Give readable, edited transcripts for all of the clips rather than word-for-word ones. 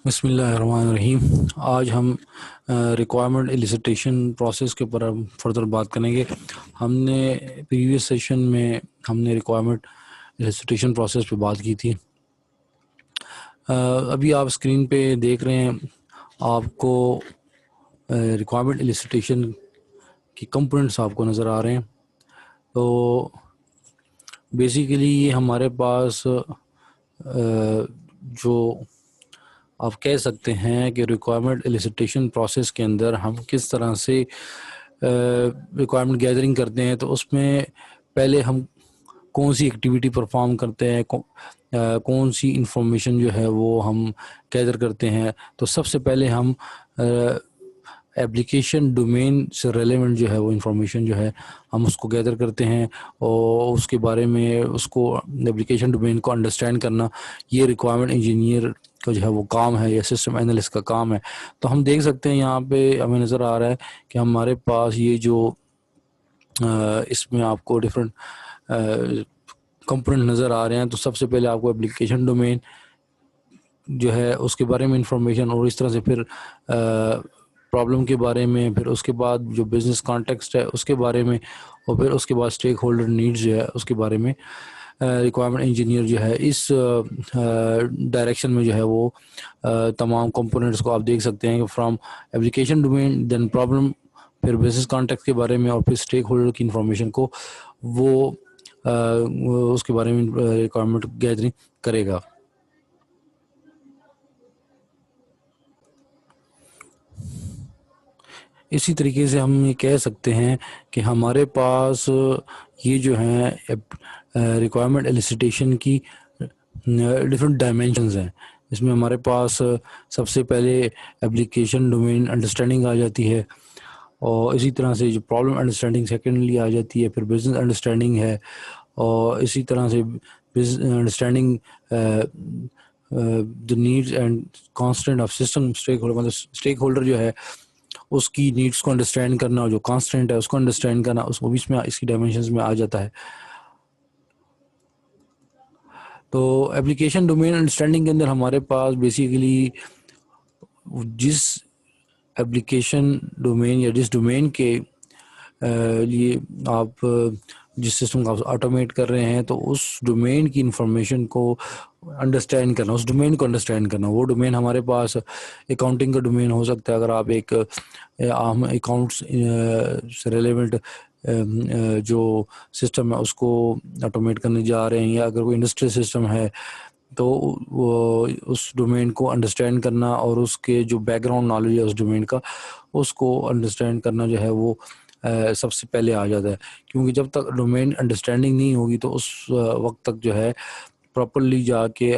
بسم اللہ الرحمن الرحیم۔ آج ہم ریکوائرمنٹ ایلیسیٹیشن پروسیس کے اوپر فردر بات کریں گے۔ ہم نے پریویس سیشن میں ہم نے ریکوائرمنٹ ایلیسیٹیشن پروسیس پہ بات کی تھی۔ ابھی آپ اسکرین پہ دیکھ رہے ہیں، آپ کو ریکوائرمنٹ ایلیسیٹیشن کی کمپوننٹس آپ کو نظر آ رہے ہیں۔ تو بیسیکلی یہ ہمارے پاس جو آپ کہہ سکتے ہیں کہ ریکوائرمنٹ ایلیسیٹیشن پروسیس کے اندر ہم کس طرح سے ریکوائرمنٹ گیدرنگ کرتے ہیں، تو اس میں پہلے ہم کون سی ایکٹیویٹی پرفارم کرتے ہیں، کون سی انفارمیشن جو ہے وہ ہم گیدر کرتے ہیں۔ تو سب سے پہلے ہم ایپلیکیشن ڈومین سے ریلیونٹ جو ہے وہ انفارمیشن جو ہے ہم اس کو گیدر کرتے ہیں، اور اس کے بارے میں اس کو ایپلیکیشن ڈومین کو انڈرسٹینڈ کرنا یہ ریکوائرمنٹ انجینئر کا جو ہے وہ کام ہے، یا سسٹم اینالسٹ کا کام ہے۔ تو ہم دیکھ سکتے ہیں یہاں پہ ہمیں نظر آ رہا ہے کہ ہمارے پاس یہ جو اس میں آپ کو ڈفرینٹ کمپوننٹ نظر آ رہے ہیں۔ تو سب سے پہلے آپ کو ایپلیکیشن ڈومین جو ہے اس کے بارے میں انفارمیشن، اور اس طرح سے پھر پرابلم کے بارے میں، پھر اس کے بعد جو بزنس کانٹیکسٹ ہے اس کے بارے میں، اور پھر اس کے بعد اسٹیک ہولڈر نیڈز جو ہے اس کے بارے میں ریکوائرمنٹ انجینئر جو ہے اس ڈائریکشن میں جو ہے وہ تمام کمپوننٹس کو آپ دیکھ سکتے ہیں کہ from application domain, then problem, پھر بزنس کانٹیکٹ کے بارے میں، اور پھر اسٹیک ہولڈر کی انفارمیشن کو وہ اس کے بارے میں ریکوائرمنٹ گیدرنگ کرے گا۔ اسی طریقے سے ہم یہ کہہ سکتے ہیں کہ ہمارے پاس یہ جو ہیں ریکوائرمنٹ ایلیسیٹیشن کی ڈفرینٹ ڈائمینشنز ہیں۔ اس میں ہمارے پاس سب سے پہلے ایپلیکیشن ڈومین انڈرسٹینڈنگ آ جاتی ہے، اور اسی طرح سے جو پرابلم انڈرسٹینڈنگ سیکنڈلی آ جاتی ہے، پھر بزنس انڈرسٹینڈنگ ہے، اور اسی طرح سے understanding the needs and constant of system stake holder, مطلب اسٹیک ہولڈر جو ہے اس کی نیڈس کو انڈرسٹینڈ کرنا، اور جو کانسٹنٹ ہے اس کو انڈرسٹینڈ کرنا، اس کو بھی اس میں اس کی ڈائمینشنز میں آ جاتا ہے۔ تو ایپلیکیشن ڈومین انڈرسٹینڈنگ کے اندر ہمارے پاس بیسیکلی جس ایپلیکیشن ڈومین یا جس ڈومین کے لیے آپ جس سسٹم کو آٹومیٹ کر رہے ہیں، تو اس ڈومین کی انفارمیشن کو انڈرسٹینڈ کرنا، اس ڈومین کو انڈرسٹینڈ کرنا۔ وہ ڈومین ہمارے پاس اکاؤنٹنگ کا ڈومین ہو سکتا ہے، اگر آپ ایک عام اکاؤنٹس سے ریلیونٹ جو سسٹم ہے اس کو آٹومیٹ کرنے جا رہے ہیں، یا اگر کوئی انڈسٹریل سسٹم ہے تو وہ اس ڈومین کو انڈرسٹینڈ کرنا، اور اس کے جو بیک گراؤنڈ نالج ہے اس ڈومین کا اس کو انڈرسٹینڈ کرنا جو ہے وہ سب سے پہلے آ جاتا ہے۔ کیونکہ جب تک ڈومین انڈرسٹینڈنگ نہیں ہوگی تو اس وقت تک جو ہے پراپرلی جا کے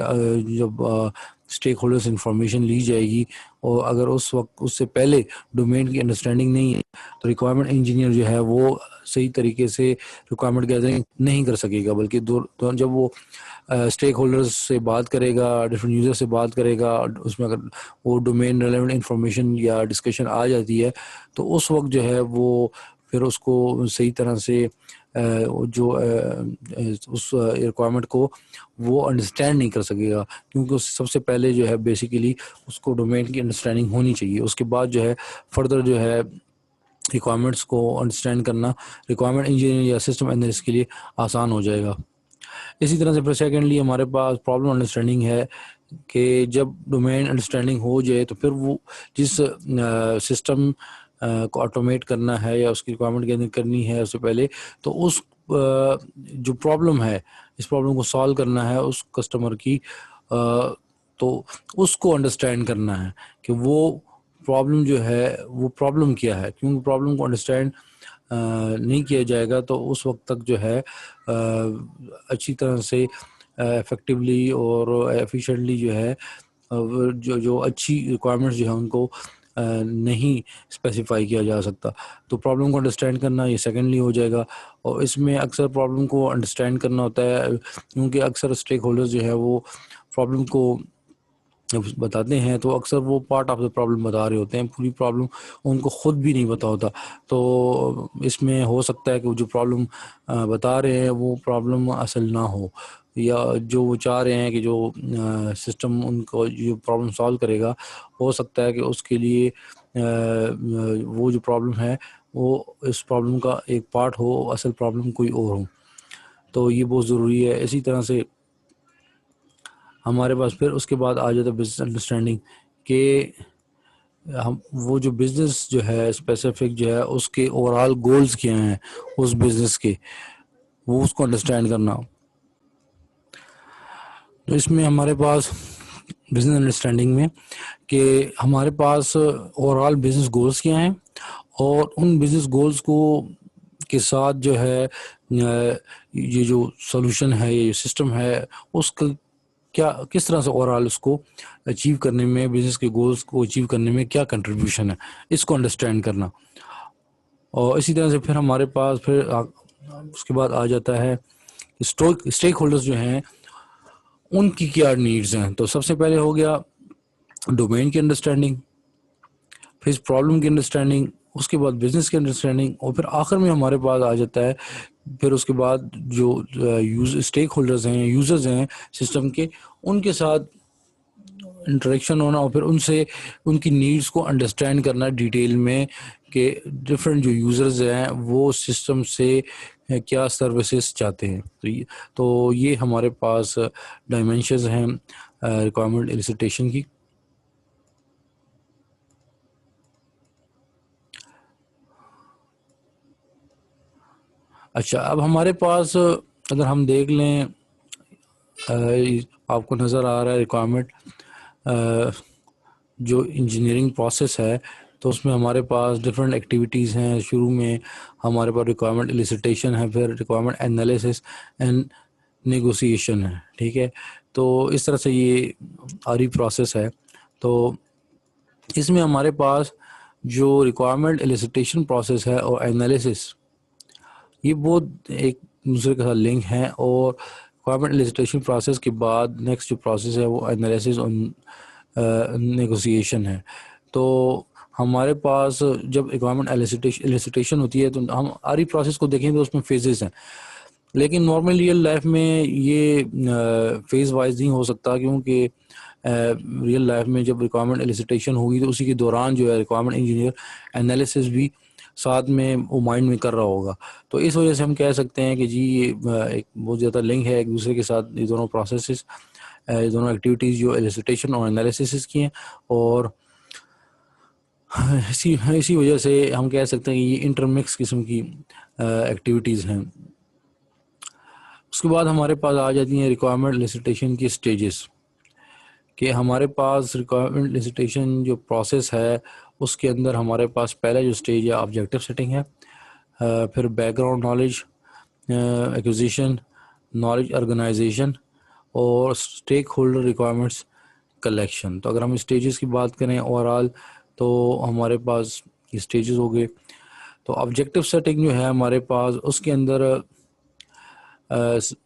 جب اسٹیک ہولڈرس انفارمیشن لی جائے گی، اور اگر اس وقت اس سے پہلے ڈومین کی انڈرسٹینڈنگ نہیں ہے تو ریکوائرمنٹ انجینئر جو ہے وہ صحیح طریقے سے ریکوائرمنٹ گیدرنگ نہیں کر سکے گا، بلکہ جب وہ اسٹیک ہولڈرز سے بات کرے گا، ڈفرینٹ یوزر سے بات کرے گا، اس میں اگر وہ ڈومین ریلیونٹ انفارمیشن یا ڈسکشن آ جاتی ہے تو اس وقت جو ہے وہ پھر اس کو صحیح طرح سے جو اس ریکوائرمنٹ کو وہ انڈرسٹینڈ نہیں کر سکے گا، کیونکہ سب سے پہلے جو ہے بیسیکلی اس کو ڈومین کی انڈرسٹینڈنگ ہونی چاہیے۔ اس کے بعد جو ہے فردر جو ہے ریکوائرمنٹس کو انڈرسٹینڈ کرنا ریکوائرمنٹ انجینئر یا سسٹم انالسٹ کے لیے آسان ہو جائے گا۔ اسی طرح سے پھر سیکنڈلی ہمارے پاس پرابلم انڈرسٹینڈنگ ہے کہ جب ڈومین انڈرسٹینڈنگ ہو جائے تو پھر وہ جس سسٹم کو آٹومیٹ کرنا ہے یا اس کی ریکوائرمنٹ گیدرنگ کرنی ہے اس سے پہلے، تو اس جو پرابلم ہے اس پرابلم کو سالو کرنا ہے اس کسٹمر کی، تو اس کو انڈرسٹینڈ کرنا ہے کہ وہ پرابلم جو ہے وہ پرابلم کیا ہے۔ کیونکہ پرابلم کو انڈرسٹینڈ نہیں کیا جائے گا تو اس وقت تک جو ہے اچھی طرح سے افیکٹولی اور ایفیشینٹلی جو ہے جو اچھی ریکوائرمنٹس جو ہیں ان کو نہیں اسپیسیفائی کیا جا سکتا۔ تو پرابلم کو انڈرسٹینڈ کرنا یہ سیکنڈلی ہو جائے گا، اور اس میں اکثر پرابلم کو انڈرسٹینڈ کرنا ہوتا ہے، کیونکہ اکثر اسٹیک ہولڈرز جو ہے وہ پرابلم کو جب بتاتے ہیں تو اکثر وہ پارٹ آف دا پرابلم بتا رہے ہوتے ہیں، پوری پرابلم ان کو خود بھی نہیں پتا ہوتا۔ تو اس میں ہو سکتا ہے کہ وہ جو پرابلم بتا رہے ہیں وہ پرابلم اصل نہ ہو۔ یا جو وہ چاہ رہے ہیں کہ جو سسٹم ان کو جو پرابلم سالو کرے گا، ہو سکتا ہے کہ اس کے لیے وہ جو پرابلم ہے وہ اس پرابلم کا ایک پارٹ ہو، اصل پرابلم کوئی اور ہو. تو یہ بہت ضروری ہے. اسی طرح سے ہمارے پاس پھر اس کے بعد آ جاتا ہے بزنس انڈرسٹینڈنگ، کہ ہم وہ جو بزنس جو ہے اسپیسیفک جو ہے اس کے اوور آل گولز کیا ہیں اس بزنس کے، وہ اس کو انڈرسٹینڈ کرنا. تو اس میں ہمارے پاس بزنس انڈرسٹینڈنگ میں کہ ہمارے پاس اوور آل بزنس گولز کیا ہیں، اور ان بزنس گولز کو کے ساتھ جو ہے یہ جو سولوشن ہے، یہ سسٹم ہے، اس کا کیا کس طرح سے اوور آل اس کو اچیو کرنے میں، بزنس کے گولز کو اچیو کرنے میں کیا کنٹریبیوشن ہے، اس کو انڈرسٹینڈ کرنا. اور اسی طرح سے پھر ہمارے پاس پھر اس کے بعد آ جاتا ہے اسٹیک ہولڈرز جو ہیں ان کی کیا نیڈز ہیں. تو سب سے پہلے ہو گیا ڈومین کی انڈرسٹینڈنگ، پھر پرابلم کی انڈرسٹینڈنگ، اس کے بعد بزنس کی انڈرسٹینڈنگ، اور پھر آخر میں ہمارے پاس آ جاتا ہے پھر اس کے بعد جو اسٹیک ہولڈرز ہیں، یوزرز ہیں سسٹم کے، ان کے ساتھ انٹریکشن ہونا، اور پھر ان سے ان کی نیڈز کو انڈرسٹینڈ کرنا ڈیٹیل میں، کہ ڈفرینٹ جو یوزرز ہیں وہ سسٹم سے کیا سروسز چاہتے ہیں. تو یہ ہمارے پاس ڈائمینشنز ہیں ریکوائرمنٹ ایلیسیٹیشن کی. اچھا، اب ہمارے پاس اگر ہم دیکھ لیں، آپ کو نظر آ رہا ہے ریکوائرمنٹ جو انجینئرنگ پروسیس ہے، تو اس میں ہمارے پاس ڈفرینٹ ایکٹیویٹیز ہیں. شروع میں ہمارے پاس ریکوائرمنٹ ایلیسیٹیشن ہے، پھر ریکوائرمنٹ انالیسس اینڈ نیگوسیشن ہے. ٹھیک ہے، تو اس طرح سے یہ آری پروسیس ہے. تو اس میں ہمارے پاس جو ریکوائرمنٹ ایلیسیٹیشن پروسیس ہے اور انالیسس، یہ بہت ایک دوسرے کے ساتھ لنک ہیں. اور ریکوائرمنٹ ایلیسیٹیشن پروسیس کے بعد نیکسٹ جو پروسیس ہے وہ انالیسس اور نیگوسیشن ہے. تو ہمارے پاس جب ریکوائرمنٹ ایلیسیٹیشن ہوتی ہے تو ہم آری پروسیس کو دیکھیں تو اس میں فیزز ہیں، لیکن نارمل ریئل لائف میں یہ فیز وائز نہیں ہو سکتا، کیونکہ ریئل لائف میں جب ریکوائرمنٹ ایلیسیٹیشن ہوگی تو اسی کے دوران جو ہے ریکوائرمنٹ انجینئر انالیسس بھی ساتھ میں وہ مائنڈ میں کر رہا ہوگا. تو اس وجہ سے ہم کہہ سکتے ہیں کہ جی یہ ایک بہت زیادہ لنک ہے ایک دوسرے کے ساتھ، یہ دونوں پروسیسز، دونوں ایکٹیویٹیز جو ایلیسیٹیشن اور انالیسس کی ہیں. اور اسی وجہ سے ہم کہہ سکتے ہیں کہ یہ انٹرمکس قسم کی ایکٹیویٹیز ہیں. اس کے بعد ہمارے پاس آ جاتی ہیں ریکوائرمنٹ ایلیسیٹیشن کی سٹیجز، کہ ہمارے پاس ریکوائرمنٹ ایلیسیٹیشن جو پروسیس ہے اس کے اندر ہمارے پاس پہلا جو سٹیج ہے آبجیکٹیو سیٹنگ ہے، پھر background knowledge acquisition, knowledge organization, اور اسٹیک ہولڈر ریکوائرمنٹس کلیکشن. تو اگر ہم اسٹیجز کی بات کریں اوور آل تو ہمارے پاس یہ اسٹیجز ہو گئے. تو آبجیکٹیو سیٹنگ جو ہے ہمارے پاس اس کے اندر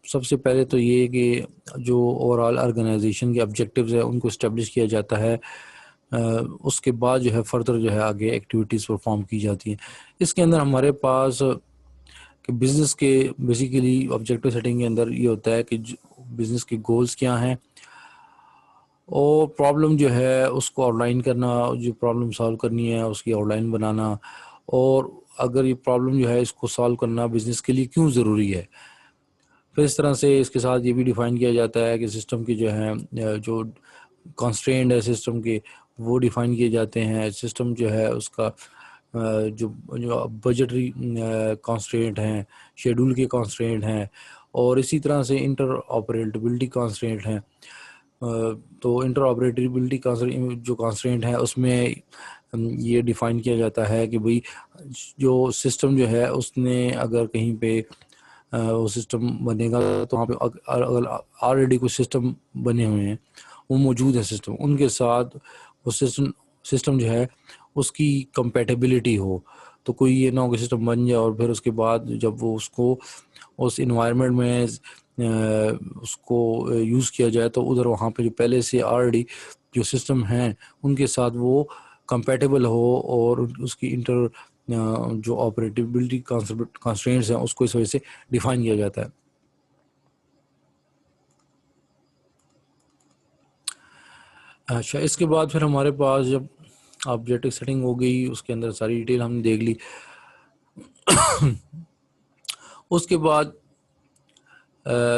سب سے پہلے تو یہ کہ جو اوور آل آرگنائزیشن کے آبجیکٹیوز ہیں ان کو اسٹیبلش کیا جاتا ہے. اس کے بعد جو ہے فردر جو ہے آگے ایکٹیویٹیز پرفارم کی جاتی ہیں. اس کے اندر ہمارے پاس کہ بزنس کے بیسیکلی آبجیکٹیو سیٹنگ کے اندر یہ ہوتا ہے کہ بزنس کے گولز کیا ہیں، اور پرابلم جو ہے اس کو آؤٹ لائن کرنا، جو پرابلم سالو کرنی ہے اس کی آؤٹ لائن بنانا، اور اگر یہ پرابلم جو ہے اس کو سالو کرنا بزنس کے لیے کیوں ضروری ہے. پھر اس طرح سے اس کے ساتھ یہ بھی ڈیفائن کیا جاتا ہے کہ سسٹم کی جو ہے جو کانسٹرینٹ ہے سسٹم کے وہ ڈیفائن کیے جاتے ہیں. سسٹم جو ہے اس کا جو بجٹری کانسٹرینٹ ہیں، شیڈول کے کانسٹرینٹ ہیں، اور اسی طرح سے انٹر آپریٹیبلٹی کانسٹرینٹ ہیں. تو انٹر آپریٹیبلٹی جو کانسٹرینٹ ہے اس میں یہ ڈیفائن کیا جاتا ہے کہ بھئی جو سسٹم جو ہے اس نے اگر کہیں پہ وہ سسٹم بنے گا تو وہاں پہ اگر آلریڈی کچھ سسٹم بنے ہوئے ہیں، وہ موجود ہے سسٹم، ان کے ساتھ وہ سسٹم جو ہے اس کی کمپیٹیبلٹی ہو. تو کوئی یہ نہ ہو کہ سسٹم بن جائے اور پھر اس کے بعد جب وہ اس کو اس انوائرمنٹ میں اس کو یوز کیا جائے تو ادھر وہاں پہ جو پہلے سے آلریڈی جو سسٹم ہیں ان کے ساتھ وہ کمپیٹیبل ہو، اور اس کی انٹر جو آپریٹیبلٹی کانسٹرینٹس ہیں اس کو اس وجہ سے ڈیفائن کیا جاتا ہے. اچھا، اس کے بعد پھر ہمارے پاس جب آبجیکٹو سیٹنگ ہو گئی، اس کے اندر ساری ڈیٹیل ہم نے دیکھ لی. اس کے بعد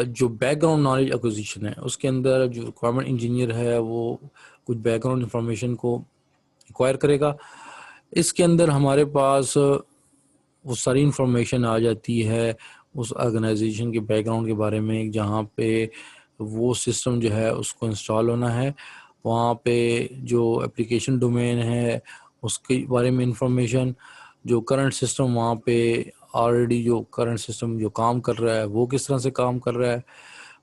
جو بیک گراؤنڈ نالج ایکوزیشن ہے، اس کے اندر جو ریکوائرمنٹ انجینئر ہے وہ کچھ بیک گراؤنڈ انفارمیشن کو ایکوائر کرے گا. اس کے اندر ہمارے پاس وہ ساری انفارمیشن آ جاتی ہے اس آرگنائزیشن کے بیک گراؤنڈ کے بارے میں، جہاں پہ وہ سسٹم جو ہے اس کو انسٹال ہونا ہے. وہاں پہ جو اپلیکیشن ڈومین ہے اس کے بارے میں انفارمیشن، جو کرنٹ سسٹم وہاں پہ آلریڈی جو کرنٹ سسٹم جو کام کر رہا ہے وہ کس طرح سے کام کر رہا ہے،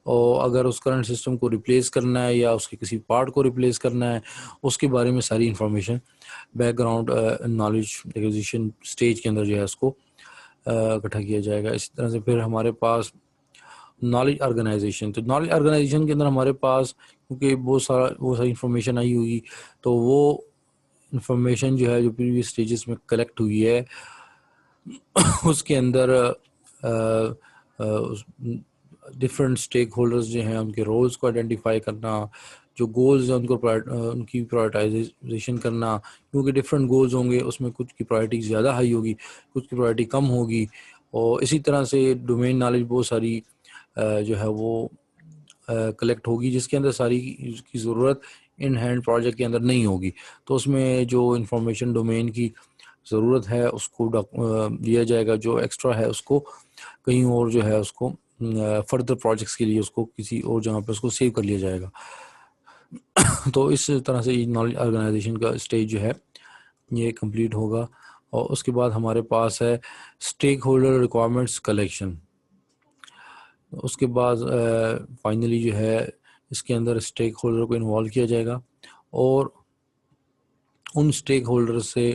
اور اگر اس کرنٹ سسٹم کو ریپلیس کرنا ہے یا اس کے کسی پارٹ کو ریپلیس کرنا ہے، اس کے بارے میں ساری information back ground knowledge acquisition stage کے اندر جو ہے اس کو اکٹھا کیا جائے گا. اسی طرح سے پھر ہمارے پاس نالج آرگنائزیشن، تو نالج آرگنائزیشن کے اندر ہمارے پاس کیونکہ بہت ساری انفارمیشن آئی ہوگی، تو وہ انفارمیشن جو ہے جو پریویس سٹیجز میں کلیکٹ ہوئی ہے اس کے اندر ڈفرینٹ اسٹیک ہولڈرز جو ہیں ان کے رولز کو آئیڈینٹیفائی کرنا، جو گولز ہیں ان کی پرائرٹائزیشن کرنا، کیونکہ ڈفرینٹ گولز ہوں گے، اس میں کچھ کی پرائرٹی زیادہ ہائی ہوگی، کچھ کی پرائرٹی کم ہوگی. اور اسی طرح سے ڈومین نالج بہت ساری جو ہے وہ کلیکٹ ہوگی، جس کے اندر ساری کی ضرورت ان ہینڈ پروجیکٹ کے اندر نہیں ہوگی. تو اس میں جو انفارمیشن ڈومین کی ضرورت ہے اس کو دیا جائے گا، جو ایکسٹرا ہے اس کو کہیں اور جو ہے اس کو فردر پروجیکٹس کے لیے اس کو کسی اور جگہ پہ اس کو سیو کر لیا جائے گا. تو اس طرح سے نالج آرگنائزیشن کا اسٹیج جو ہے یہ کمپلیٹ ہوگا. اور اس کے بعد ہمارے پاس ہے اسٹیک ہولڈر ریکوائرمنٹس کلیکشن. اس کے بعد فائنلی جو ہے اس کے اندر اسٹیک ہولڈر کو انوالو کیا جائے گا اور ان اسٹیک ہولڈر سے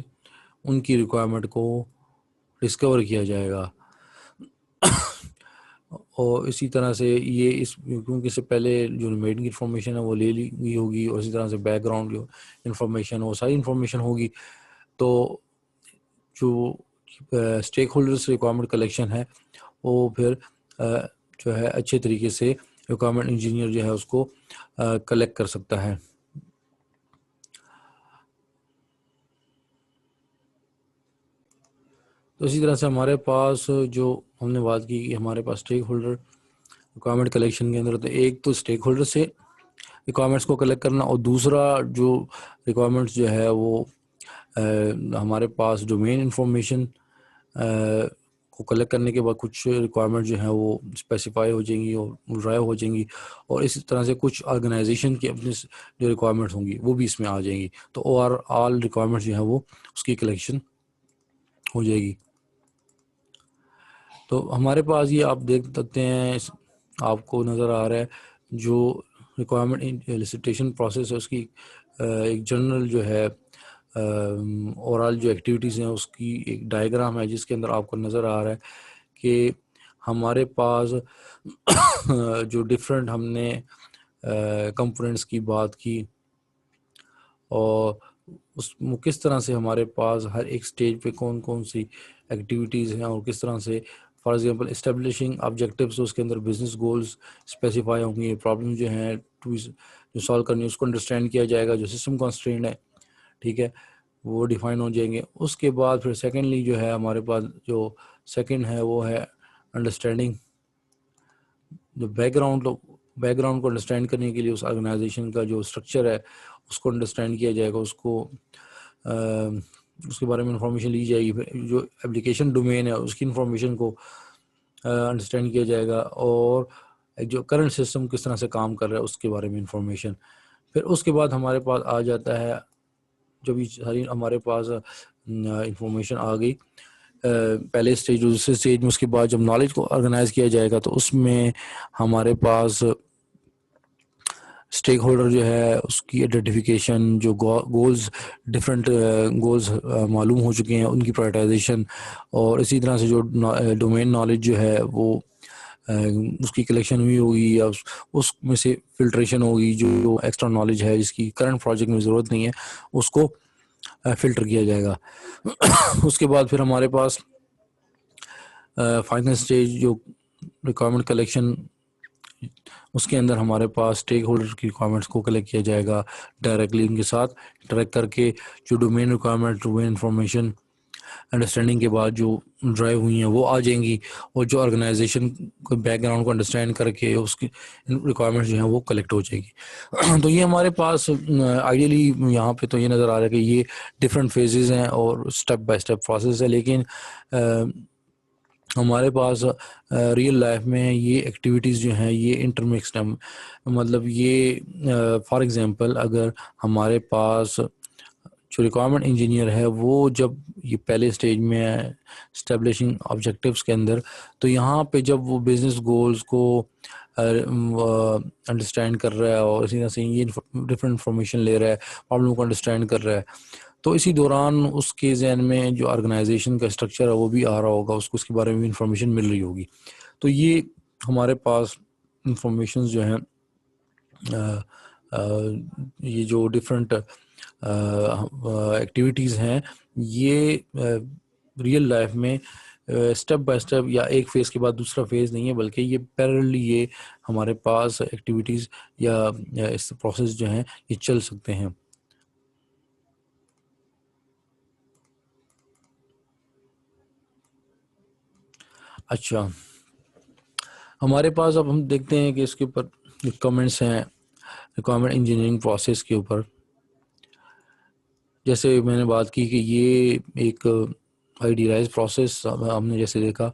ان کی ریکوائرمنٹ کو ڈسکور کیا جائے گا. اور اسی طرح سے یہ کیونکہ اس سے پہلے جو میٹنگ انفارمیشن ہے وہ لے لی گئی ہوگی، اور اسی طرح سے بیک گراؤنڈ جو انفارمیشن وہ ساری انفارمیشن ہوگی. تو جو اسٹیک ہولڈرس ریکوائرمنٹ کلیکشن ہے وہ پھر جو ہے اچھے طریقے سے ریکوائرمنٹ انجینئر جو ہے اس کو کلیکٹ کر سکتا ہے. تو اسی طرح سے ہمارے پاس جو ہم نے بات کی کہ ہمارے پاس اسٹیک ہولڈر ریکوائرمنٹ کلیکشن کے اندر تو ایک تو اسٹیک ہولڈر سے ریکوائرمنٹس کو کلیکٹ کرنا، اور دوسرا جو ریکوائرمنٹس جو ہے وہ ہمارے پاس ڈومین انفارمیشن کو کلیکٹ کرنے کے بعد کچھ ریکوائرمنٹ جو ہیں وہ اسپیسیفائی ہو جائیں گی اور ڈرائیو ہو جائیں گی، اور اسی طرح سے کچھ آرگنائزیشن کی اپنی جو ریکوائرمنٹس ہوں گی وہ بھی اس میں آ جائیں گی. تو اوور آل ریکوائرمنٹس جو ہیں وہ اس کی کلیکشن ہو جائے گی. تو ہمارے پاس یہ آپ دیکھ سکتے ہیں، آپ کو نظر آ رہا ہے جو ریکوائرمنٹ ایلیسیٹیشن پروسیس ہے اس کی ایک جنرل جو ہے اوورال جو ایکٹیویٹیز ہیں اس کی ایک ڈائیگرام ہے، جس کے اندر آپ کو نظر آ رہا ہے کہ ہمارے پاس جو ڈفرینٹ ہم نے کمپوننٹس کی بات کی، اور اس کس طرح سے ہمارے پاس ہر ایک سٹیج پہ کون کون سی ایکٹیویٹیز ہیں، اور کس طرح سے فار ایگزامپل اسٹیبلشنگ آبجیکٹیوز، اس کے اندر بزنس گولز اسپیسیفائی ہوں گے، پرابلم جو ہیں جو سالو کرنی ہے اس کو انڈرسٹینڈ کیا جائے گا، جو سسٹم کانسٹرینٹ ہے ٹھیک ہے وہ ڈیفائن ہو جائیں گے. اس کے بعد پھر سیکنڈلی جو ہے ہمارے پاس جو سیکنڈ ہے وہ ہے انڈرسٹینڈنگ جو بیک گراؤنڈ کو انڈرسٹینڈ کرنے کے لیے اس آرگنائزیشن کا جو اسٹرکچر ہے اس کو انڈرسٹینڈ کیا جائے گا، اس کے بارے میں انفارمیشن لی جائے گی. جو اپلیکیشن ڈومین ہے اس کی انفارمیشن کو انڈرسٹینڈ کیا جائے گا، اور جو کرنٹ سسٹم کس طرح سے کام کر رہا ہے اس کے بارے میں انفارمیشن. پھر اس کے بعد ہمارے پاس آ جاتا ہے جب یہ ساری ہمارے پاس انفارمیشن آ گئی پہلے اسٹیج دوسرے اسٹیج میں، اس کے بعد جب نالج کو آرگنائز کیا جائے گا تو اس میں ہمارے پاس اسٹیک ہولڈر جو ہے اس کی آئیڈینٹیفیکیشن، جو گولز ڈفرینٹ گولز معلوم ہو چکے ہیں ان کی پرائرٹائزیشن، اور اسی طرح سے جو ڈومین نالج جو ہے وہ اس کی کلیکشن ہوئی ہوگی، یا اس میں سے فلٹریشن ہوگی، جو ایکسٹرا نالج ہے جس کی کرنٹ پروجیکٹ میں ضرورت نہیں ہے اس کو فلٹر کیا جائے گا. اس کے بعد پھر ہمارے پاس فائنل اسٹیج جو ریکوائرمنٹ کلیکشن اس کے اندر ہمارے پاس اسٹیک ہولڈر کی ریکوائرمنٹس کو کلیکٹ کیا جائے گا ڈائریکٹلی ان کے ساتھ انٹریکٹ کر کے. جو domain requirement domain information understanding کے بعد جو ڈرائیو ہوئی ہیں وہ آ جائیں گی, اور جو آرگنائزیشن کو بیک گراؤنڈ کو انڈرسٹینڈ کر کے اس کی ریکوائرمنٹس جو ہیں وہ کلیکٹ ہو جائے گی. تو یہ ہمارے پاس آئیڈیلی یہاں پہ تو یہ نظر آ رہا ہے کہ یہ ڈفرینٹ فیزز ہیں اور اسٹیپ بائی اسٹیپ پروسیس ہے, لیکن ہمارے پاس ریئل لائف میں یہ ایکٹیویٹیز جو ہیں یہ انٹرمکسڈ ہیں. مطلب یہ فار ایگزامپل اگر ہمارے پاس جو ریکوائرمنٹ انجینئر ہے وہ جب یہ پہلے اسٹیج میں ہے اسٹیبلشنگ آبجیکٹیوز کے اندر, تو یہاں پہ جب وہ بزنس گولز کو انڈرسٹینڈ کر رہا ہے اور اسی طرح سے یہ ڈفرینٹ انفارمیشن لے رہا ہے, پرابلم کو انڈرسٹینڈ کر رہا ہے, تو اسی دوران اس کے ذہن میں جو آرگنائزیشن کا اسٹرکچر ہے وہ بھی آ رہا ہوگا, اس کو اس کے بارے میں انفارمیشن مل رہی ہوگی. تو یہ ہمارے پاس انفارمیشنز جو ہیں یہ جو ڈفرینٹ ایکٹیویٹیز ہیں یہ ریئل لائف میں اسٹیپ بائی اسٹیپ یا ایک فیز کے بعد دوسرا فیز نہیں ہے, بلکہ یہ پیرللی یہ ہمارے پاس ایکٹیویٹیز یا اس پروسیس جو ہیں یہ چل سکتے ہیں. اچھا, ہمارے پاس اب ہم دیکھتے ہیں کہ اس کے اوپر کمنٹس ہیں ریکوائرمنٹ انجینئرنگ پروسیس کے اوپر. جیسے میں نے بات کی کہ یہ ایک آئیڈیلائز پروسیس ہم نے جیسے دیکھا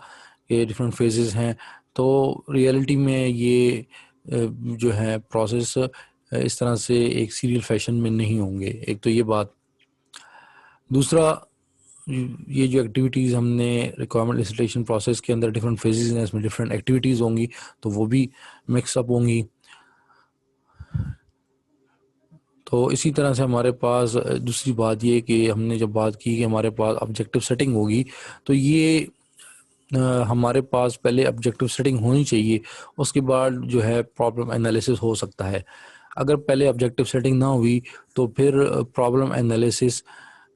کہ ڈفرینٹ فیزز ہیں, تو ریئلٹی میں یہ جو ہے پروسیس اس طرح سے ایک سیریل فیشن میں نہیں ہوں گے. ایک تو یہ بات. دوسرا یہ جو ایکٹیویٹیز ہم نے ریکوائرمنٹ الیسیٹیشن پروسیس کے اندر ڈفرینٹ فیزز ہیں, اس میں ڈفرینٹ ایکٹیویٹیز ہوں گی تو وہ بھی مکس اپ ہوں گی. تو اسی طرح سے ہمارے پاس دوسری بات یہ کہ ہم نے جب بات کی کہ ہمارے پاس آبجیکٹیو سیٹنگ ہوگی, تو یہ ہمارے پاس پہلے آبجیکٹیو سیٹنگ ہونی چاہیے, اس کے بعد جو ہے پرابلم انالیسس ہو سکتا ہے. اگر پہلے آبجیکٹیو سیٹنگ نہ ہوئی تو پھر پرابلم انالیسس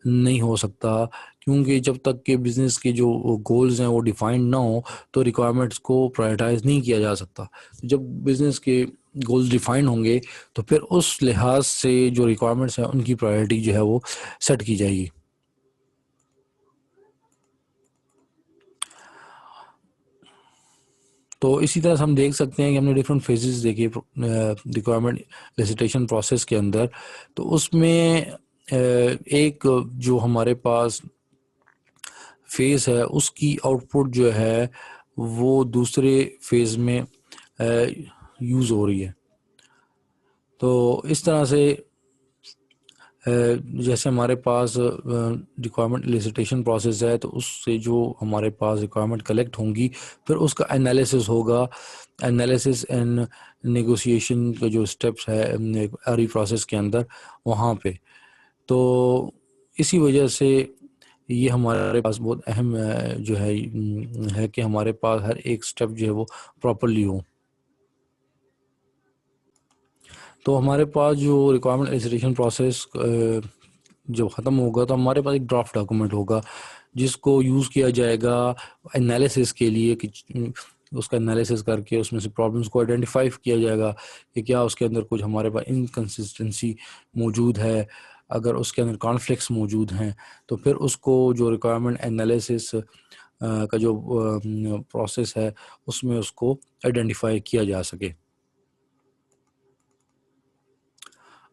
نہیں ہو سکتا, کیونکہ جب تک کہ بزنس کے جو گولز ہیں وہ ڈیفائنڈ نہ ہوں تو ریکوائرمنٹس کو پرائرٹائز نہیں کیا جا سکتا. جب بزنس کے گولز ڈیفائنڈ ہوں گے تو پھر اس لحاظ سے جو ریکوائرمنٹس ہیں ان کی پرائرٹی جو ہے وہ سیٹ کی جائے گی. تو اسی طرح سے ہم دیکھ سکتے ہیں کہ ہم نے ڈفرینٹ فیزز دیکھے ریکوائرمنٹ الیسیٹیشن پروسیس کے اندر. تو اس میں ایک جو ہمارے پاس فیز ہے اس کی آؤٹ پٹ جو ہے وہ دوسرے فیز میں یوز ہو رہی ہے. تو اس طرح سے جیسے ہمارے پاس ریکوائرمنٹ الیسیٹیشن پروسیس ہے تو اس سے جو ہمارے پاس ریکوائرمنٹ کلیکٹ ہوں گی پھر اس کا انالیسس ہوگا. انالیسس اینڈ نیگوسیشن کا جو اسٹیپس ہے اری پروسیس کے اندر وہاں پہ. تو اسی وجہ سے یہ ہمارے پاس بہت اہم جو ہے کہ ہمارے پاس ہر ایک اسٹیپ جو ہے وہ پراپرلی ہو. تو ہمارے پاس جو ریکوائرمنٹ الیسیٹیشن پروسیس جب ختم ہوگا تو ہمارے پاس ایک ڈرافٹ ڈاکومنٹ ہوگا جس کو یوز کیا جائے گا انالیسس کے لیے, کہ اس کا انالیسس کر کے اس میں سے پرابلمس کو آئیڈینٹیفائی کیا جائے گا کہ کیا اس کے اندر کچھ ہمارے پاس انکنسسٹنسی موجود ہے. اگر اس کے اندر کانفلکٹس موجود ہیں تو پھر اس کو جو ریکوائرمنٹ انالیسس کا جو پروسیس ہے اس میں اس کو آئیڈینٹیفائی کیا جا سکے.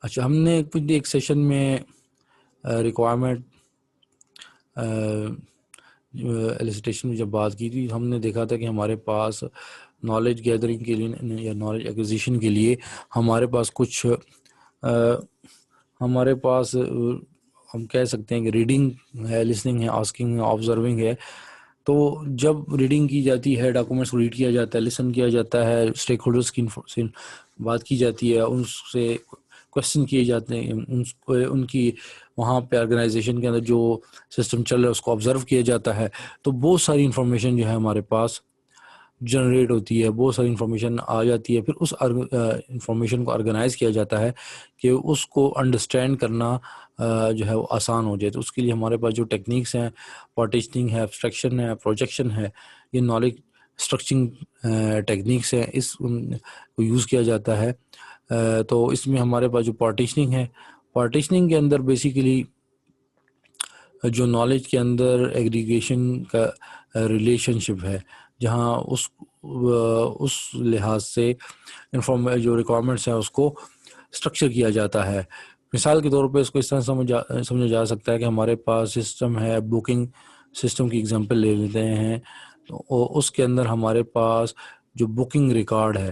اچھا, ہم نے ایک سیشن میں ریکوائرمنٹ الیسیٹیشن میں جب بات کی تھی ہم نے دیکھا تھا کہ ہمارے پاس نالج گیدرنگ کے لیے یا نالج ایکوزیشن کے لیے ہمارے پاس کچھ ہمارے پاس ہم کہہ سکتے ہیں کہ ریڈنگ ہے, لسننگ ہے, آسکنگ ہے, آبزرونگ ہے. تو جب ریڈنگ کی جاتی ہے ڈاکومنٹس کو ریڈ کیا جاتا ہے, لسن کیا جاتا ہے, اسٹیک ہولڈرس کی بات کی جاتی ہے, ان سے کوشچن کیے جاتے ہیں, ان کی وہاں پہ آرگنائزیشن کے اندر جو سسٹم چل رہا ہے اس کو آبزرو کیا جاتا ہے. تو بہت ساری انفارمیشن جو ہے ہمارے پاس جنریٹ ہوتی ہے, بہت ساری انفارمیشن آ جاتی ہے. پھر اس انفارمیشن کو آرگنائز کیا جاتا ہے کہ اس کو انڈرسٹینڈ کرنا جو ہے وہ آسان ہو جائے. تو اس کے لیے ہمارے پاس جو ٹیکنیکس ہیں, پارٹیشننگ ہے, ایبسٹریکشن ہے, پروجیکشن ہے, یہ نالج اسٹرکچرنگ ٹیکنیکس ہیں اس کو یوز کیا جاتا ہے. تو اس میں ہمارے پاس جو پارٹیشننگ ہے، پارٹیشننگ کے اندر بیسیکلی جو نالج کے اندر ایگریگیشن کا ریلیشن شپ ہے، جہاں اس لحاظ سے جو ریکوائرمنٹس ہیں اس کو اسٹرکچر کیا جاتا ہے. مثال کے طور پہ اس کو اس طرح سمجھا جا سکتا ہے کہ ہمارے پاس سسٹم ہے، بکنگ سسٹم کی ایگزامپل لے لیتے ہیں. تو اس کے اندر ہمارے پاس جو بکنگ ریکارڈ ہے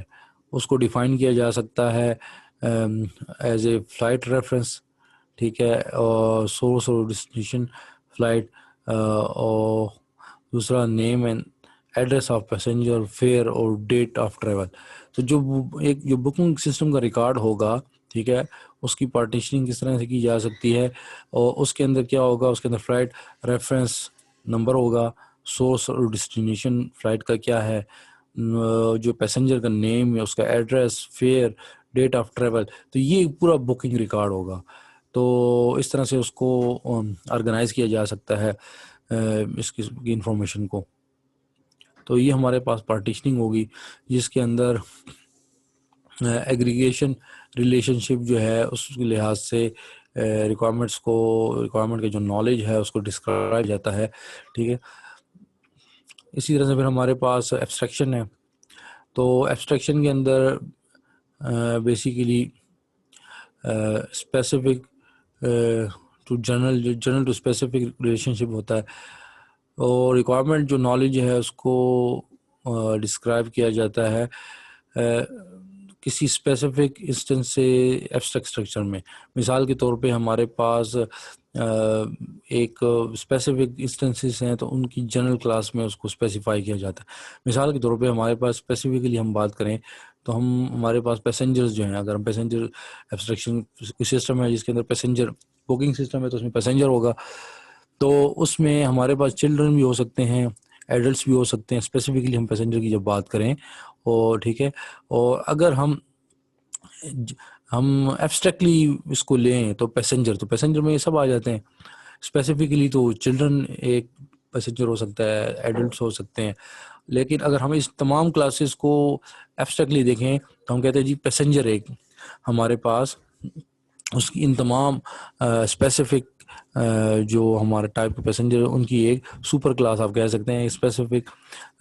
اس کو ڈیفائن کیا جا سکتا ہے ایز اے فلائٹ ریفرنس، ٹھیک ہے، اور سورس اور ڈیسٹینیشن فلائٹ، اور دوسرا name and address of passenger, fare اور ڈیٹ آف ٹریول. تو جو بکنگ سسٹم کا ریکارڈ ہوگا، ٹھیک ہے، اس کی پارٹیشننگ کس طرح سے کی جا سکتی ہے، اور اس کے اندر کیا ہوگا، اس کے اندر فلائٹ ریفرنس نمبر ہوگا، سورس اور ڈیسٹینیشن فلائٹ کا کیا ہے، جو پیسنجر کا نیم ہے، اس کا address, fare, date of travel. تو یہ پورا بکنگ ریکارڈ ہوگا. تو اس طرح سے اس کو آرگنائز کیا جا سکتا ہے اس کی انفارمیشن کو. تو یہ ہمارے پاس پارٹیشننگ ہوگی جس کے اندر ایگریگیشن ریلیشن شپ جو ہے اس کے لحاظ سے ریکوائرمنٹ کا جو نالج ہے اس کو ڈسکرائب جاتا ہے، ٹھیک ہے. اسی طرح سے پھر ہمارے پاس ایبسٹریکشن ہے. تو ایبسٹریکشن کے اندر basically specific to general to specific relationship ہوتا ہے، اور ریکوائرمنٹ جو نالج ہے اس کو ڈسکرائب کیا جاتا ہے کسی اسپیسیفک انسٹنس سے ایبسٹریکٹ اسٹرکچر میں. مثال کے طور پہ ہمارے پاس ایک اسپیسیفک انسٹنسز ہیں تو ان کی جنرل کلاس میں اس کو اسپیسیفائی کیا جاتا ہے. مثال کے طور پہ ہمارے پاس اسپیسیفکلی ہم بات کریں تو ہمارے پاس پیسنجرز جو ہیں، اگر ہم پیسنجر ایبسٹریکشن کوئی سسٹم ہے جس کے اندر پیسنجر بکنگ سسٹم ہے تو اس میں پیسنجر ہوگا. تو اس میں ہمارے پاس چلڈرن بھی ہو سکتے ہیں، ایڈلٹس بھی ہو سکتے ہیں، اسپیسیفکلی ہم پیسنجر کی جب بات کریں. اور ٹھیک ہے، اور اگر ہم ایبسٹریکٹلی اس کو لیں تو پیسنجر میں یہ سب آ جاتے ہیں. اسپیسیفکلی تو چلڈرن ایک پیسنجر ہو سکتا ہے، ایڈلٹس ہو سکتے ہیں. لیکن اگر ہم اس تمام کلاسز کو ایبسٹریکٹلی دیکھیں تو ہم کہتے ہیں جی پیسنجر ایک ہمارے پاس اس کی ان تمام اسپیسیفک جو ہمارے ٹائپ کے پیسنجر ان کی ایک سپر کلاس آپ کہہ سکتے ہیں، اسپیسیفک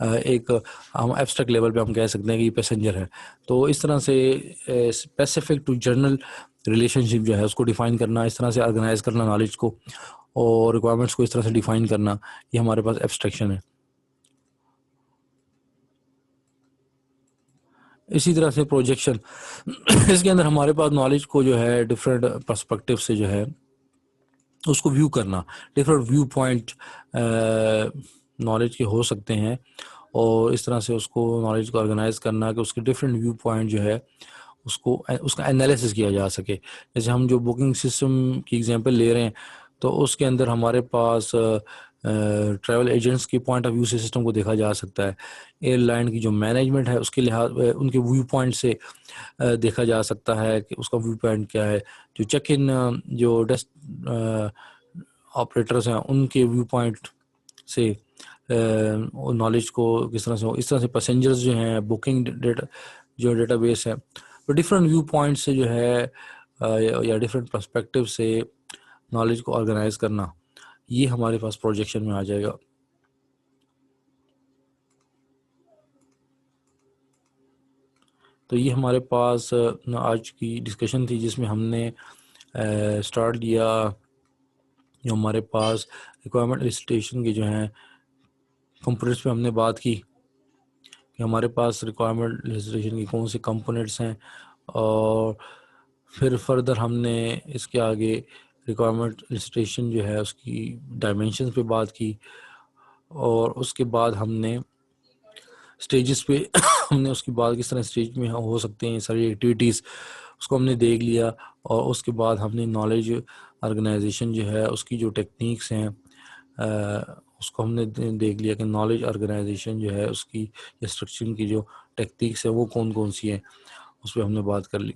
ایک ہم ایبسٹریکٹ لیول پہ ہم کہہ سکتے ہیں کہ یہ پیسنجر ہے. تو اس طرح سے اسپیسیفک ٹو جنرل ریلیشن شپ جو ہے اس کو ڈیفائن کرنا، اس طرح سے آرگنائز کرنا نالج کو، اور ریکوائرمنٹس کو اس طرح سے ڈیفائن کرنا، یہ ہمارے پاس ایبسٹریکشن ہے. اسی طرح سے پروجیکشن، اس کے اندر ہمارے پاس نالج کو جو ہے ڈفرینٹ پرسپیکٹیو سے جو ہے اس کو ویو کرنا، ڈفرینٹ ویو پوائنٹ نالج کے ہو سکتے ہیں، اور اس طرح سے اس کو نالج کو آرگنائز کرنا کہ اس کے ڈفرینٹ ویو پوائنٹ جو ہے اس کا انالیسس کیا جا سکے. جیسے ہم جو بکنگ سسٹم کی ایگزامپل لے رہے ہیں تو اس کے اندر ہمارے پاس ٹریول ایجنٹس کی پوائنٹ آف ویو سے سسٹم کو دیکھا جا سکتا ہے، ایئر لائن کی جو مینجمنٹ ہے اس کے لحاظ ان کے ویو پوائنٹ سے دیکھا جا سکتا ہے کہ اس کا ویو پوائنٹ کیا ہے. جو چیک ان جو ڈیسک آپریٹرس ہیں ان کے ویو پوائنٹ سے نالج کو کس طرح سے اس طرح سے پیسنجرز جو ہیں بکنگ ڈیٹا بیس ہے، تو ڈفرینٹ ویو پوائنٹ سے جو ہے یا ڈفرینٹ پرسپیکٹیو سے نالج کو آرگنائز کرنا، یہ ہمارے پاس پروجیکشن میں آ جائے گا. تو یہ ہمارے پاس آج کی ڈسکشن تھی جس میں ہم نے اسٹارٹ کیا جو ہمارے پاس ریکوائرمنٹ لسٹیشن کی جو ہیں کمپوننٹس پہ ہم نے بات کی کہ ہمارے پاس ریکوائرمنٹ لسٹیشن کی کون سے کمپوننٹس ہیں، اور پھر فردر ہم نے اس کے آگے ریکوائرمنٹ لسٹیشن جو ہے اس کی ڈائمینشنز پہ بات کی، اور اس کے بعد ہم نے اسٹیجز پہ ہم نے اس کی بات کس طرح اسٹیج میں ہو سکتے ہیں ساری ایکٹیویٹیز اس کو ہم نے دیکھ لیا. اور اس کے بعد ہم نے نالج آرگنائزیشن جو ہے اس کی جو ٹیکنیکس ہیں اس کو ہم نے دیکھ لیا کہ نالج آرگنائزیشن جو ہے اس کی یا اسٹرکچرنگ کی جو ٹیکنیکس ہیں وہ کون کون سی ہیں، اس پہ ہم نے بات کر لی.